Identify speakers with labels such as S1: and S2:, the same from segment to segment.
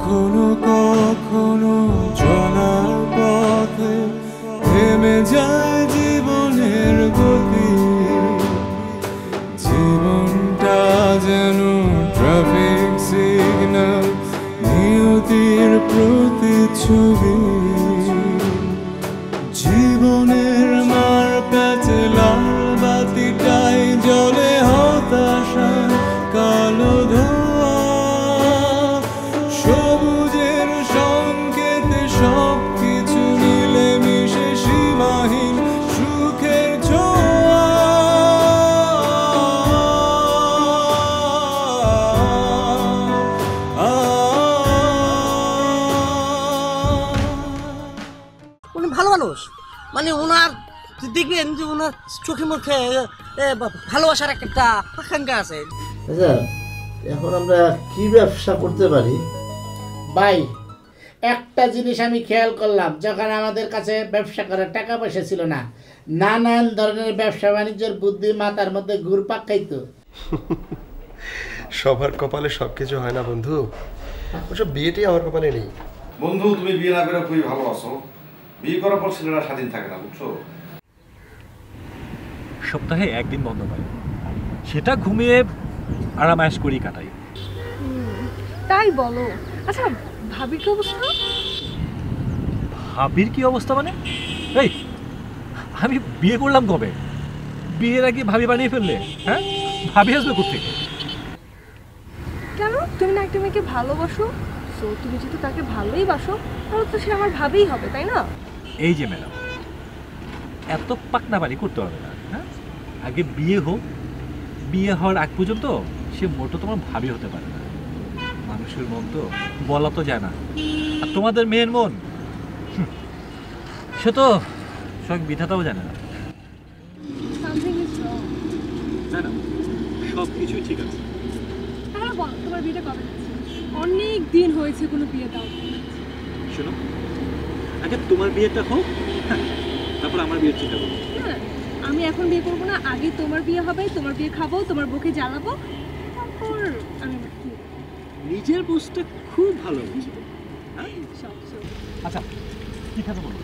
S1: কখনো কখনো চলার পথে থেমে যায় জীবনের গতি, জীবনটা যেন ট্রাফিক সিগন্যাল, নিয়তির প্রতিচ্ছবি। জীবনের মার প্যাচে লাল বাতিটাই জ্বলে হতাশার কালো ধোঁয়া, সবুজের সংকেতে সবকিছু মিলে মিশে সীমাহীন সুখের ছোঁয়া।
S2: উনি ভালো মানুষ, মানে ওনার দেখবেন যে ওনার চোখে মুখে ভালোবাসার একটা আকাঙ্ক্ষা আছে।
S3: আচ্ছা, এখন আমরা কি ব্যবসা করতে পারি?
S4: ভাই, একটা জিনিস আমি খেয়াল করলাম, যখন আমাদের কাছে ব্যবসা করার টাকা পয়সা ছিল না, নানান ধরনের ব্যবসা বাণিজ্যের বুদ্ধি মাথার মধ্যে ঘুরপাক খাইতো।
S5: সবার কপালে সবকিছু হয় না বন্ধু, ওসব বিয়েটাই আমার কপালে নেই।
S6: বন্ধু, তুমি বিয়ে না করে খুবই ভালো আছো। বিয়ে করার পর ছেলেরা স্বাধীন থাকে না, বুঝছো?
S7: সপ্তাহে একদিন বন্ধ পাই, সেটা ঘুমিয়ে আরামায়াস করি কাটাই।
S8: তাই বলো? আচ্ছা, ভাবির কি অবস্থা?
S7: ভাবির কি অবস্থা মানে? এই, আমি বিয়ে করলাম কবে? বিয়ের আগে ভাবি বানিয়ে ফেললে? হ্যাঁ, ভাবি আসবে কোত্থেকে?
S8: কেন, তুমি না একটা মেয়েকে ভালোবাসো, তো তুমি যদি তাকে ভালোই বাসো তাহলে তো সে আমার ভাবেই হবে, তাই না?
S7: এই যে ম্যাডাম, এত পাকনাবাড়ি করতে হবে না। হ্যাঁ, আগে বিয়ে হোক, বিয়ে হওয়ার আগ পর্যন্ত সে মোটো তোমার ভাবি হতে পারে না। মানুষের মন তো বলা তো যায় না, আর তোমাদের মেয়ের মন সে তো সব বিধাতাও জানে না। না না, সব কিছুই ঠিক আছে।
S8: তাহলে বলো, তোমার বিয়েটা কবে? অনেক দিন হয়েছে কোনো বিয়ে দাও।
S7: শোনো, আগে তোমার বিয়েটা হোক, তারপর আমার বিয়ের চিন্তা করবো।
S8: হ্যাঁ, আমি এখন বিয়ে করবো না, আগে তোমার বিয়ে হবে, তোমার বিয়ে খাবো, তোমার বউকে জ্বালাবো, তারপর আমি
S7: নিজের বুঝতে খুব ভালো বুঝবো। আচ্ছা, কি খাবে বলো?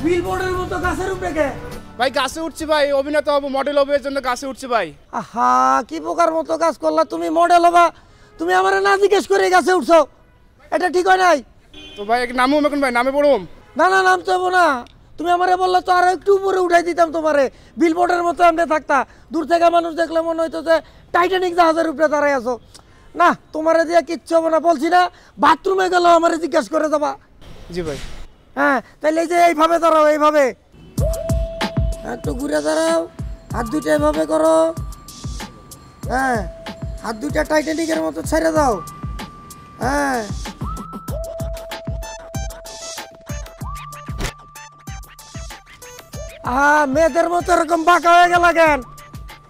S2: বিলবোর্ডের মতো গাছের উপরে কে?
S9: ভাই গাছে উঠছি ভাই, অভিনেতা হবো, মডেল হবো, এর জন্য গাছে উঠছি ভাই।
S2: আহা, কি প্রকার মতো কাজ করলা তুমি, মডেল হবা? তুমি আমারে না জিজ্ঞেস করে গাছে উঠছো, এটা ঠিক হয় নাই
S9: তো ভাই নামুম এখন ভাই, নামে পড়ুম?
S2: না না, নামতে হবো না। তুমি আমারে বললে তো আরো একটু উপরে উঠাই দিতাম তোমারে, বিলবোর্ডের মতো আমরা থাকতা। দূর থেকে মানুষ দেখলে মনে হইতো যে টাইটানিক জাহাজের উপরে দাঁড়াই আছো। না, তোমারে দিয়ে কিচ্ছু হবো না, বলছি না। বাথরুমে গেল আমারে জিজ্ঞেস করে যাবা।
S9: জি ভাই।
S2: হ্যাঁ, তাহলে এই যে এইভাবে দাঁড়াও, এইভাবে একটু ঘুরে দাঁড়াও, হাত দুইটা এভাবে করো। হ্যাঁ, হাত দুইটা টাইটানিকের মতো ছেড়ে দাও। হ্যাঁ, মেয়েদের মতো এরকম বাঁকা হয়ে গেল কেন?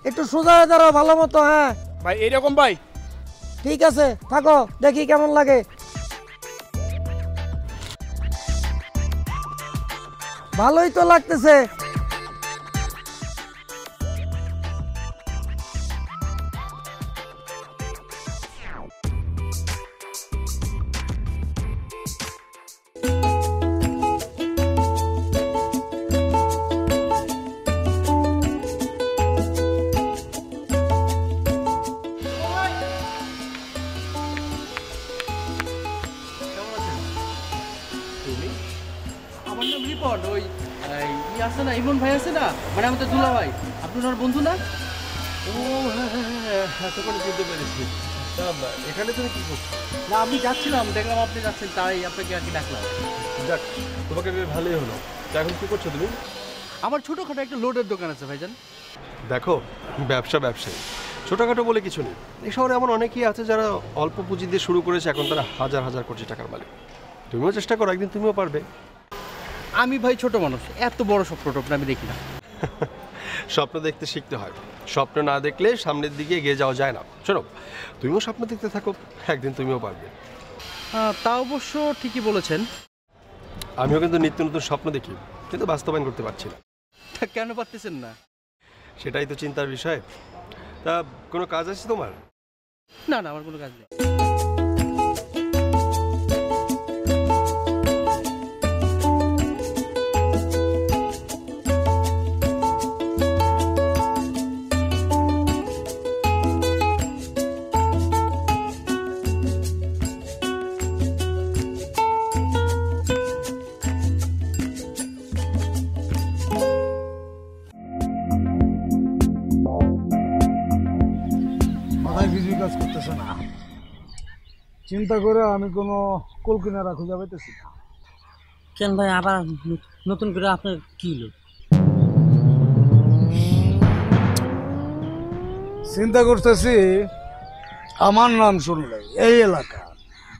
S2: একটু সোজা হয়ে দাঁড়াও ভালো মতো। হ্যাঁ
S9: ভাই, এইরকম ভাই।
S2: ঠিক আছে, থাকো, দেখি কেমন লাগে। ভালোই তো লাগতেছে।
S10: রিপন ওই আছে না, ইমন ভাই আছে না, মানে আমাদের দুলা ভাই, আপনি ওনার বন্ধু না?
S5: ও হ্যাঁ হ্যাঁ হ্যাঁ, তখন বুঝতে পেরেছি। তা এখানে তুমি কি করছো?
S10: না, আমি যাচ্ছিলাম, দেখলাম আপনি যাচ্ছেন, তাই আপনাকে আর কি ডাকলাম।
S5: যাক, তোমাকে বেশ ভালোই হলো। তা এখন কি করছো তুমি?
S10: আমার ছোটোখাটো একটা লোডের দোকান আছে ভাইজান।
S5: দেখো, ব্যবসায়ী ছোটোখাটো বলে কিছু নেই। এই শহরে এমন অনেকেই আছে যারা অল্প পুঁজি দিয়ে শুরু করেছে, এখন তারা হাজার হাজার কোটি টাকার মালিক। তুমিও চেষ্টা করো, একদিন তুমিও পারবে।
S10: আমি ভাই ছোট মানুষ, এত বড় স্বপ্ন টপ্ন আমি দেখি না।
S5: স্বপ্ন দেখতে শিখতে হয়, স্বপ্ন না দেখলে সামনের দিকে এগিয়ে যাওয়া যায় না। শোনো, তুমিও স্বপ্ন দেখতে থাকো, একদিন তুমিও পারবে।
S10: তা অবশ্য ঠিকই বলেছেন।
S5: আমিও কিন্তু নিত্য নতুন স্বপ্ন দেখি, কিন্তু বাস্তবায়ন করতে পারছি না।
S10: কেন পারতেছেন না?
S5: সেটাই তো চিন্তার বিষয়। তা কোনো কাজ আছে তোমার?
S10: না না, আমার কোনো কাজ নেই।
S11: মাথায় কিছুই কাজ করতেছে না, চিন্তা করে আমি কোনো কুল কিনারা খুঁজে পাইতেছি না।
S12: কেন ভাই, আবার নতুন করে আপনার কি হলো?
S11: চিন্তা করতেছি, আমার নাম শুনলে এই এলাকা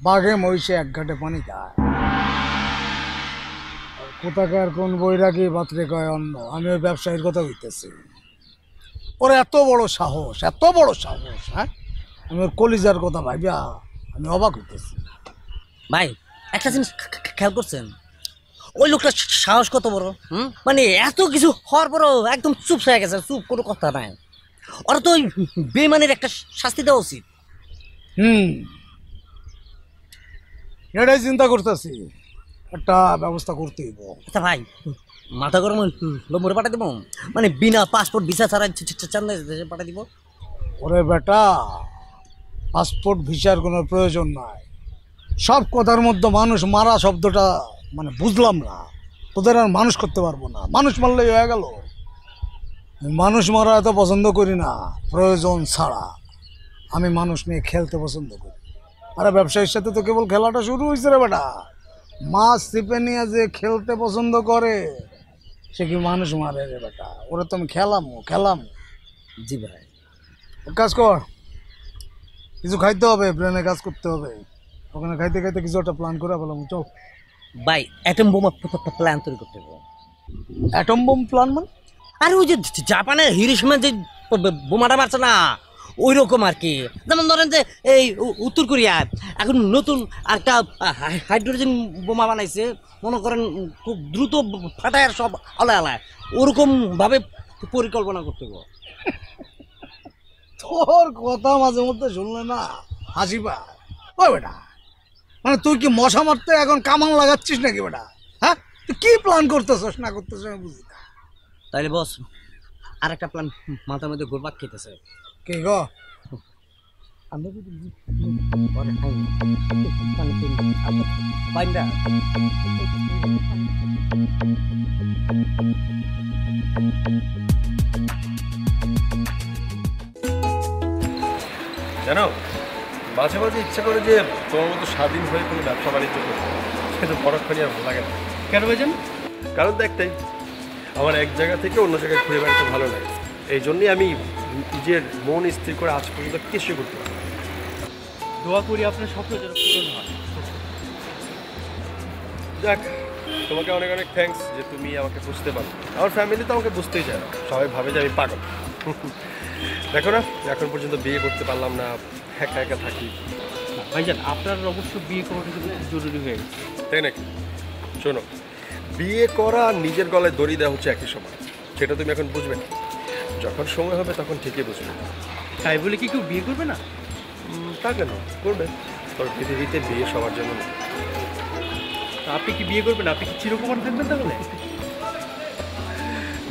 S11: বাঘে মহিষে এক ঘাটে পানি খায়। কোথাকার কোন বৈরাগী বাতরে কয় অন্য, আমি ওই ব্যবসায়ীর কথা হইতেছি। ওর এত বড় সাহস, হ্যাঁ? আমি ওর কলিজার কথা ভাবিয়া আমি অবাক হইতেছি।
S12: ভাই একটা জিনিস খেয়াল করছেন, ওই লোকটা সাহস কত বড়, মানে এত কিছু হওয়ার পরও একদম চুপ হয়ে গেছে, চুপ, কোনো কথা নাই। ওরা তো ওই বেমানের একটা শাস্তি দেওয়া উচিত।
S11: এটাই চিন্তা করতেছি, একটা ব্যবস্থা করতে হইব।
S12: আচ্ছা ভাই, মাথা গরম লম্বরে পাঠা দিব, মানে বিনা পাসপোর্ট ভিসা ছাড়া দেশে পাঠা দিব।
S11: ওরে বেটা, পাসপোর্ট ভিসার কোনো প্রয়োজন নাই। সব কথার মধ্যে মানুষ মারা শব্দটা মানে বুঝলাম না, তোদের আর মানুষ করতে পারবো না, মানুষ মারলেই হয়ে গেল। মানুষ মারা এত পছন্দ করি না, প্রয়োজন ছাড়া। আমি মানুষ নিয়ে খেলতে পছন্দ করি। আরে ব্যবসায়ীর সাথে তো কেবল খেলাটা শুরু হয়েছে রে বেটা। মাছ চিপে নিয়ে যে খেলতে পছন্দ করে সে কি মানুষ মারে রে বেটা? ওরা তো আমি খেলাম।
S12: জি ভাই,
S11: কাজ কর, কিছু খাইতে হবে, প্ল্যানে কাজ করতে হবে। ওখানে খাইতে খাইতে কিছু একটা প্ল্যান করে বললাম, চল।
S12: ভাই অ্যাটম বোমা প্ল্যান তৈরি করতে হবে।
S11: অ্যাটম বোম প্ল্যান মানে?
S12: আরে ওই যে জাপানের হিরোশিমা যে বোমাটা মারছে না, ওই রকম আর কি। যেমন ধরেন যে এই উত্তর কোরিয়া এখন নতুন একটা হাইড্রোজেন বোমা বানাইছে, মনে করেন খুব দ্রুত ফাটায় আর সব আলায় আলায়, ওরকম ভাবে পরিকল্পনা করতে হবে।
S11: তোর কথা মাঝে মধ্যে শুনলে না হাসি পায়। ওই বেটা, মানে তুই কি মশা মারতে এখন কামান লাগাচ্ছিস নাকি বেটা? হ্যাঁ, তুই কি প্ল্যান করতেছিস না করতেছিস আমি বুঝি না।
S12: তাইলে বস, আর একটা প্ল্যান মাথার মধ্যে ঘুরপাক খেতেছে।
S11: কি গো?
S12: আমরা যদি
S5: জানো, মাঝে মাঝে ইচ্ছা করে যে তোমার মতো স্বাধীন হয়ে কোনো ব্যবসা বাণিজ্য করতে, কিন্তু পরক্ষণই আর ভালো লাগে না।
S10: কেন ভাইজান?
S5: কারণ তো একটাই, আমার এক জায়গা থেকে অন্য জায়গায় ঘুরে বেড়াতে ভালো লাগে। এই জন্যই আমি নিজের মন স্থির করে আজ পর্যন্ত কিছু করতে পারি।
S10: দোয়া করি আপনার স্বপ্ন যেন পূরণ হয়।
S5: যাক, তোমাকে অনেক অনেক থ্যাঙ্কস যে তুমি আমাকে বুঝতে পারো। আমার ফ্যামিলি তো আমাকে বুঝতেই চায় না, সবাই ভাবে যে আমি পাগল। দেখো না, এখন পর্যন্ত বিয়ে করতে পারলাম না, একা একা থাকি।
S10: ভাইজান, আপনার অবশ্য বিয়ে করাটা কিন্তু জরুরি হয়ে গেছে,
S5: তাই নাকি? শোনো, বিয়ে করা আর নিজের গলায় দড়ি দেওয়া হচ্ছে একই সময়, সেটা তুমি এখন বুঝবে না। যখন সময় হবে তখন ঠিকই বুঝবে।
S10: তাই বলে কি কেউ বিয়ে করবে না?
S5: তা কেন করবে? তোর পৃথিবীতে বিয়ে সবার জন্য না।
S10: আপনি কি বিয়ে করবেন? আপনি কি চিরকুমার থাকবেন তাহলে?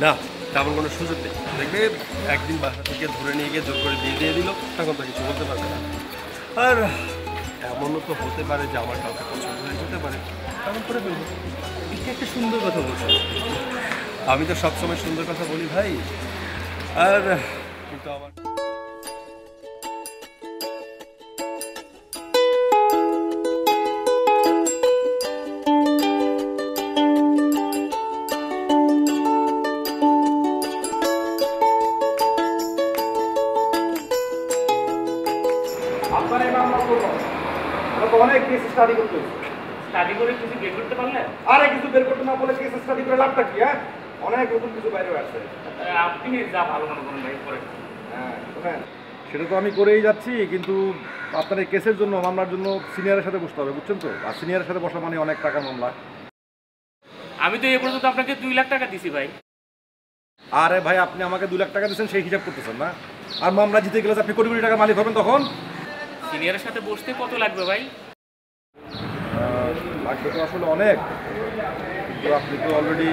S5: না, তেমন কোনো সুযোগ নেই। দেখবে একদিন বাসা থেকে ধরে নিয়ে গিয়ে জোর করে বিয়ে দিয়ে দিল, তখন তো কিছু বলতে পারবে না। আর এমনও তো হতে পারে যে আমার কাউকে পছন্দ হয়ে যেতে পারে, তেমন করে বলবো।
S10: একটা সুন্দর কথা বলছো।
S5: আমি তো সবসময় সুন্দর কথা বলি ভাই, আর কিন্তু আমার
S6: অনেক কেস স্টাডি করতে হয়েছে।
S10: স্টাডি করে কিছু বের করতে পারলে?
S6: আরে কিছু বের করতে না বলে কেস স্টাডি করে লাভটা কি? হ্যাঁ, অনেক নতুন কিছু বাইরে আসছে।
S10: আপনি যা ভালো মনে করেন ভাই করে।
S6: হ্যাঁ শুনেন, সেটা তো আমি করেই যাচ্ছি, কিন্তু আপনার এই কেসের জন্য, মামলার জন্য সিনিয়রের সাথে বসতে হবে, বুঝছেন তো? আর সিনিয়রের সাথে বসা মানে অনেক টাকার মামলা।
S10: আমি তো এ পর্যন্ত আপনাকে 2 লাখ টাকা দিছি ভাই।
S6: আরে ভাই, আপনি আমাকে 2 লাখ টাকা দিচ্ছেন সেই হিসাব করতেছেন না? আর মামলা জিতে গেলে আপনি কোটি কোটি টাকার মালিক হবেন তখন?
S10: সিনিয়রের সাথে বসতে কত লাগবে ভাই?
S6: লাগবে তো আসলে অনেক, কিন্তু আপনি তো অলরেডি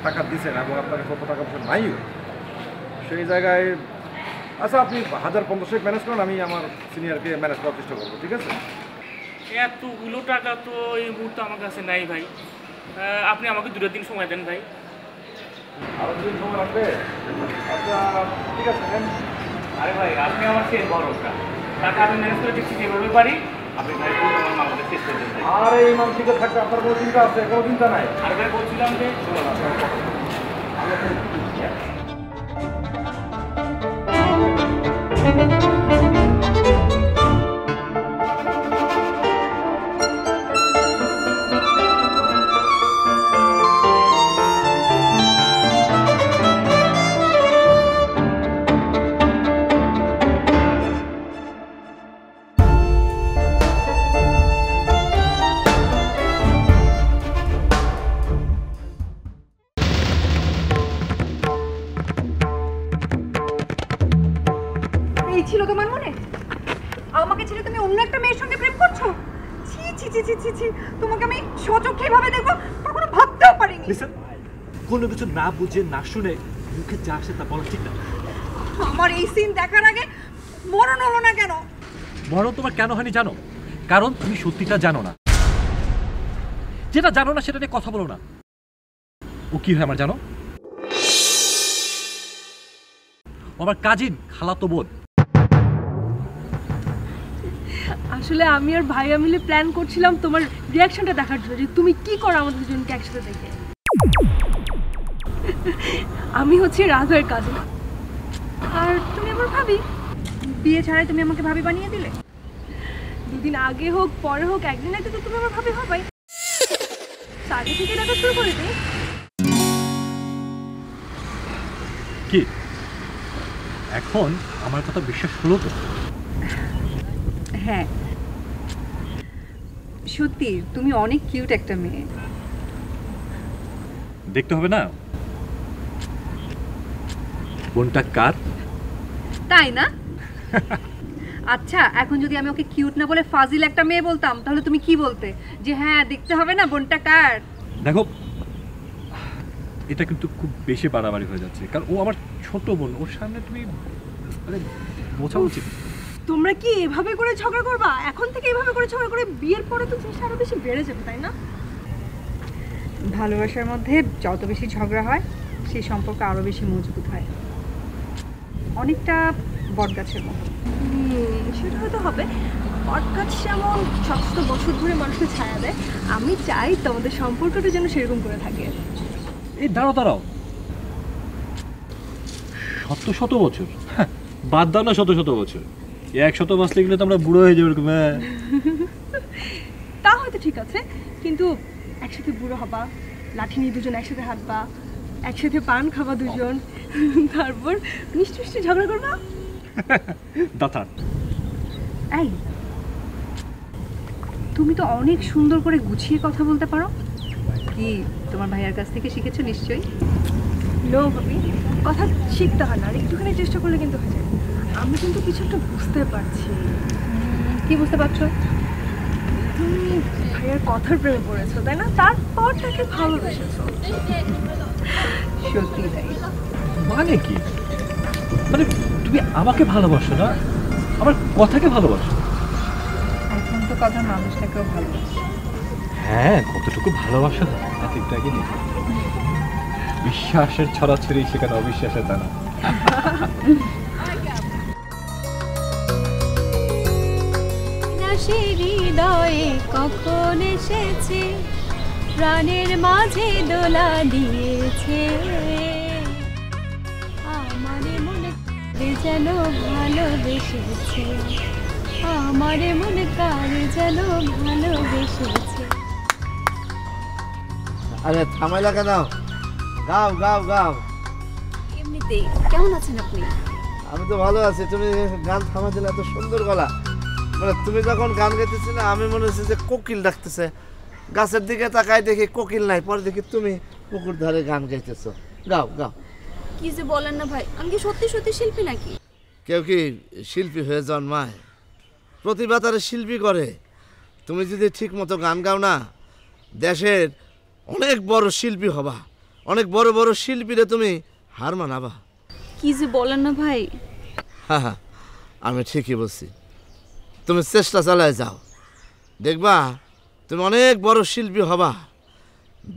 S6: টাকা দিচ্ছেন এবং আপনার কত টাকা পয়সা নাইও সেই জায়গায়। আচ্ছা, আপনি 1000-1500 ম্যানেজ করেন, আমি আমার সিনিয়রকে ম্যানেজ করার চেষ্টা করবো, ঠিক আছে?
S10: এতগুলো টাকা তো এই মুহূর্তে আমার কাছে নাই ভাই। আপনি আমাকে 2 দিন সময় দেন ভাই।
S6: আরো 2 দিন সময় লাগবে? আচ্ছা ঠিক আছে।
S10: আরে ভাই, আপনি আমার সেই বড়টা টাকা আমি ম্যানেজ করে দেখছি যেভাবে পারি। আপনি ভাই আমার মামাকে শেষ করে দেন।
S6: আর এই মানসিকতা থাকবে আপনার কোনো চিন্তা আছে? কোনো চিন্তা নাই।
S10: আর ভাই বলছিলাম যে
S8: ছিল তোমার মনে? আমাকে ছেড়ে তুমি অন্য একটা মেয়ের সঙ্গে প্রেম করছো? ছি ছি ছি ছি ছি ছি, তোমাকে আমি সচক্ষে এভাবে দেখবো কখনো ভাবতেও পারিনি।
S7: কোনো কিছু না বুঝে না শুনে মুখে যা আসে তা বলা ঠিক না।
S8: আমার এই সিন দেখার আগে মরণ হলো না কেন?
S7: মরণ তোমার কেন হয়নি জানো? কারণ তুমি সত্যিটা জানো না। যেটা জানো না সেটা নিয়ে কথা বলো না। ও কি হয় আমার জানো? আমার কাজিন, খালাতো বোন।
S8: আসলে আমি আর ভাইয়া মিলে প্ল্যান করছিলাম তোমার রিয়াকশনটা দেখার জন্য, যে তুমি কি করো আমাদের দুজনকে একসাথে দেখে। আমি হচ্ছে রাজের কাজিন, আর তুমি আমার ভাবি। বিয়ে ছাড়াই তুমি আমাকে ভাবি বানিয়ে দিলে। 2 দিন আগে হোক পরে হোক, একদিন আগে তো তুমি আমার ভাবি হবাই। আগে থেকে দেখা শুরু করে দিই।
S7: কি এখন আমার কথা বিশ্বাস হলো তো?
S8: হ্যাঁ সত্যি, তুমি অনেক কিউট একটা মেয়ে।
S7: দেখতে হবে না বোনটা কার?
S8: তাই না? আচ্ছা, এখন যদি আমি ওকে কিউট না বলে ফাজিল একটা মেয়ে বলতাম, তাহলে তুমি কি বলতে? যে হ্যাঁ দেখতে হবে না বোনটা কার?
S7: দেখো, এটা কিন্তু খুব বেশি বাড়াবাড়ি হয়ে যাচ্ছে, কারণ ও আমার ছোট বোন। ওর সামনে তুমি বোঝা উচিত।
S8: তোমরা কি এভাবে করে ঝগড়া করবা? এখন থেকে এভাবে করে ঝগড়া করে বিয়ের পরে তো জিনিসটা আরো বেশি বেড়ে যাবে, তাই না? ভালোবাসার মধ্যে যত বেশি ঝগড়া হয়, সেই সম্পর্ক আরো বেশি মজবুত হয়, অনেকটা বটগাছের মতো। সেটা হয়তো হবে। বটগাছ যেমন 700 বছর ধরে মানুষকে ছায়া দেয়, আমি চাই তোমাদের সম্পর্কটা যেন সেরকম করে থাকে।
S7: এই দাঁড়াও দাঁড়াও, 100 বছর বাদ দাও না, 100 বছর। 100 বাঁচলে গেলে তো আমরা বুড়ো হয়ে যাবো এরকম।
S8: তা হয়তো ঠিক আছে, কিন্তু একসাথে বুড়ো হবা, লাঠি নিয়ে দুজন একসাথে হাঁটবা, একসাথে পান খাবা দুজন, তারপর মিষ্টি মিষ্টি ঝগড়া করবা।
S7: দাঁতা
S8: এই, তুমি তো অনেক সুন্দর করে গুছিয়ে কথা বলতে পারো। কি তোমার ভাইয়ার কাছ থেকে শিখেছো নিশ্চয়ই? নো ভাবি, কথা শিখতে হয় না, আর একটুখানি চেষ্টা করলে কিন্তু হয়ে যায়। আমি কিন্তু কিছু একটা বুঝতে পারছি। কি বুঝতে পারছো? তুমি ভাইয়ার কথার প্রেমে পড়েছো, তাই না? তারপর তাকে ভালোবেসেছো। সত্যি তাই?
S7: মানে কি? মানে তুমি আমাকে ভালোবাসো না, আমার কথাকে ভালোবাসো?
S8: এখন তো কথা মানুষটাকেও ভালোবাসো।
S7: হ্যাঁ, কতটুকু ভালোবাসা এতটাকে নেই। বিশ্বাসের ছড়াছড়ি সেখানে অবিশ্বাসের দানা।
S13: হৃদয়ে কখন এসেছে, প্রাণের মাঝে দোলা দিয়েছে, আমার মনে যেন ভালোবেসেছে, আমার মনে কারে যেন ভালোবেসেছে।
S3: আরে থামাইলা কেন? গাও গাও গাও।
S13: এমনিতেই কেমন আছেন আপনি?
S3: আমি তো ভালো আছি। তুমি গান থামা দিলে এত সুন্দর গলা। মানে তুমি যখন গান গাইতেছিলে আমি মনে হচ্ছে যে কোকিল ডাকতেছে। গাছের দিকে তাকাই দেখি কোকিল নাই, পরে দেখি তুমি পুকুর ধারে গান গাইতেছো। গাও গাও।
S13: কি যে বলেন না ভাই, আমি কি সত্যি সত্যি শিল্পী নাকি?
S3: কেউ কি শিল্পী হয়ে জন্মায়? প্রতিভা তারে শিল্পী করে। তুমি যদি ঠিক মতো গান গাও না, দেশের অনেক বড় শিল্পী হবা, অনেক বড় বড় শিল্পীরে তুমি হার মানাবা।
S13: কি যে বলেন না ভাই।
S3: হ্যাঁ হ্যাঁ, আমি ঠিকই বলছি। তুমি চেষ্টা চালায় যাও, দেখবা তুমি অনেক বড় শিল্পী হবা,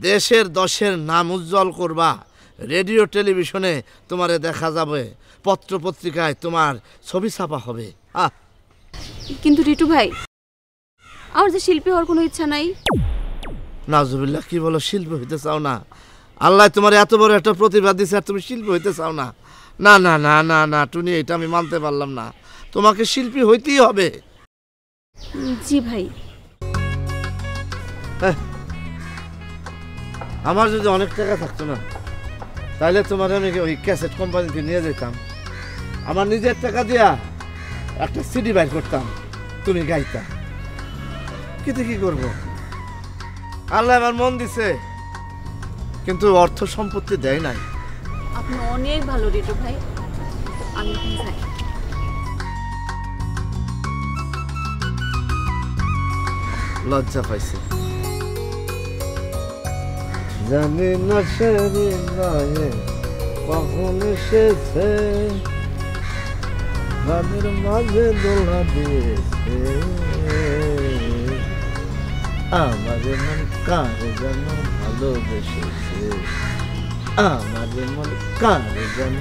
S3: দেশের দশের নাম উজ্জ্বল করবা, রেডিও টেলিভিশনে তোমারে দেখা যাবে, পত্র পত্রিকায় তোমার ছবি ছাপা হবে।
S13: কিন্তু রিটু ভাই, আমার যে শিল্পী হওয়ার কোনো ইচ্ছা নাই।
S3: নাজুবিল্লাহ, কি বলো? শিল্পী হইতে চাও না? আল্লাহ তোমার এত বড় একটা প্রতিভা দিছে আর তুমি শিল্পী হইতে চাও না? না না না না না টুনি, এটা আমি মানতে পারলাম না। তোমাকে শিল্পী হইতেই হবে।
S13: জি ভাই।
S3: আমার যদি অনেক টাকা থাকতো না, তাহলে তোমার আমি ওই ক্যাসেট কোম্পানিতে নিয়ে যেতাম, আমার নিজের টাকা দিয়া একটা সিডি বাইর করতাম, তুমি গাইতা। কিন্তু কি করব, আল্লাহ আমার মন দিছে, কিন্তু অর্থ সম্পত্তি দেয় নাই।
S13: আপনি অনেক ভালো রিটু ভাই, আমি যাই।
S3: লজ্জা পাইছে। জানি না সেরি নয় কখন এসেছে, গানের মাঝে দোলা দিয়েছে, আমাদের মন কারে যেন ভালোবেসেছে, আমাদের মন কারে যেন।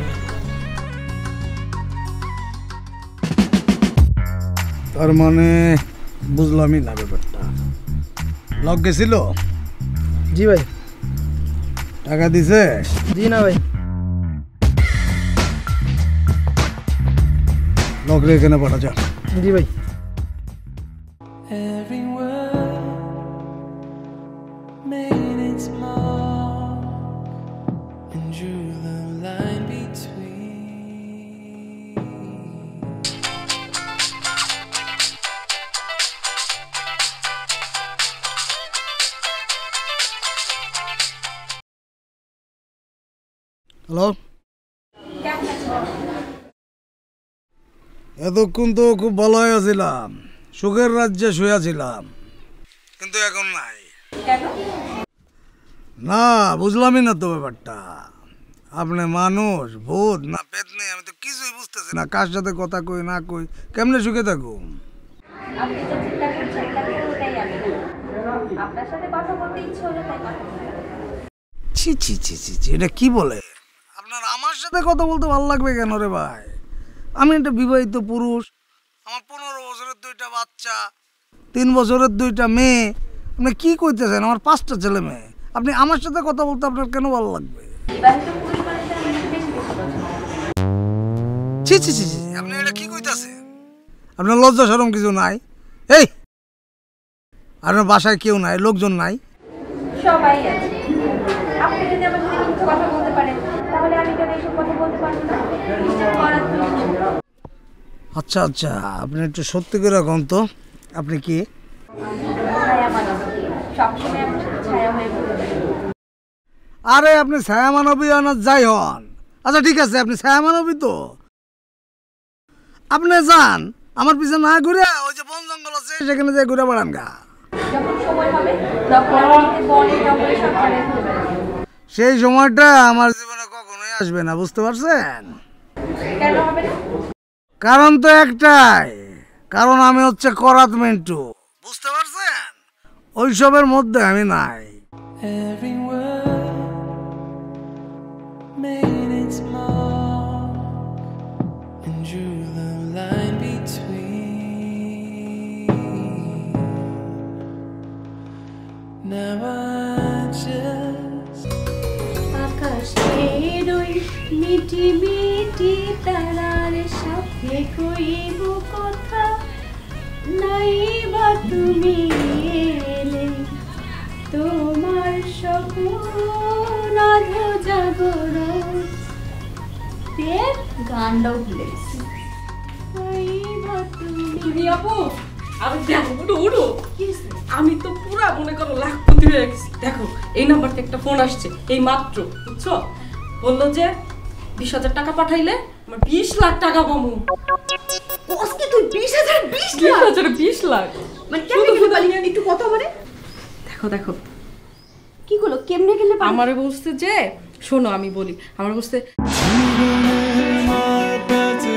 S11: তার মানে বুঝলামই না ব্যাপারটা। লক গেছিল?
S2: জি ভাই।
S11: টাকা দিছে?
S2: জি না ভাই।
S11: লকরে এখানে পাঠা যা।
S2: জি ভাই।
S11: হ্যালো, এতক্ষণ তো খুব ভালো আছিলাম, সুখের রাজ্যে শুয়েছিলাম, কিন্তু এখন নাই। না বুঝলামই না তো ব্যাপারটা। আপনি মানুষ, ভূত না পেট নেই, আমি তো কিছুই বুঝতেছি না। কার সাথে কথা কই না কই, কেমনে সুখে থাকুম? ছি ছি ছি ছি ছি, এটা কি বলে? আপনার আমার সাথে কথা বলতে ভালো লাগবে কেন রে ভাই? আমি একটা বিবাহিত পুরুষ, আমার 15 বছরের 2টা বাচ্চা, 3 বছরের 2টা মেয়ে। আপনি কি কইতেছেন? আমার 5টা ছেলে মেয়ে। আপনি আমার সাথে কথা বলতে আপনার কেন ভালো লাগবে? ছি ছি ছি ছি, আপনি এটা কি কইতাছেন? আপনার লজ্জা শরম কিছু নাই? এই আপনার বাসায় কেউ নাই, লোকজন নাই?
S8: সবাই আছে। আপনি যদি আমার সাথে কিছু কথা বলতে পারেন, তাহলে আমি কেন এসব কথা বলতে পারবো না?
S11: আচ্ছা আচ্ছা, আপনি একটু সত্যি করে কোন তো, আপনি কি? আরে আপনি ছায়া মানবী অনাথ যাই হন। আচ্ছা ঠিক আছে, আপনি ছায়া মানবী তো আপনি যান, আমার পিছনে না ঘুরে ওই যে বন জঙ্গল আছে সেখানে যাই ঘুরে বেড়ান গা। সেই সময়টা আমার জীবনে কখনোই আসবে না, বুঝতে পারছেন? কারণ তো একটাই, কারণ আমি হচ্ছে করাত মিন্টু, বুঝতে পারছেন? ওইসবের মধ্যে আমি নাই।
S1: Every word made its mark and drew the line between. Now I just
S14: আকাশের ওই মিটি মিটি তারার সাথে কইব কথা, নাই বা তুমি এলে তোমার স্বপ্ন জাগরণ। গানটাও ভুলে গেছি।
S15: আপু আমি দেখো উঠো উঠো, আমি তো পুরা মনে করো লাখপতি হয়ে গেছি। দেখো এই নাম্বারতে একটা ফোন আসছে এই মাত্র, বুঝছো? বললো যে 20,000 টাকা পাঠাইলে আমার 20 লাখ টাকা পাবো।
S14: আজকে তুই 20,000
S15: 20 লাখ
S14: মানে কেমনে গেলে পালি একটু কথা বলে।
S15: দেখো দেখো
S14: কি হলো, কেমনে গেলে পালি?
S15: আমারে বলছে যে, শোনো আমি বলি, আমার বলছে
S1: জীবনের মার প্যাচে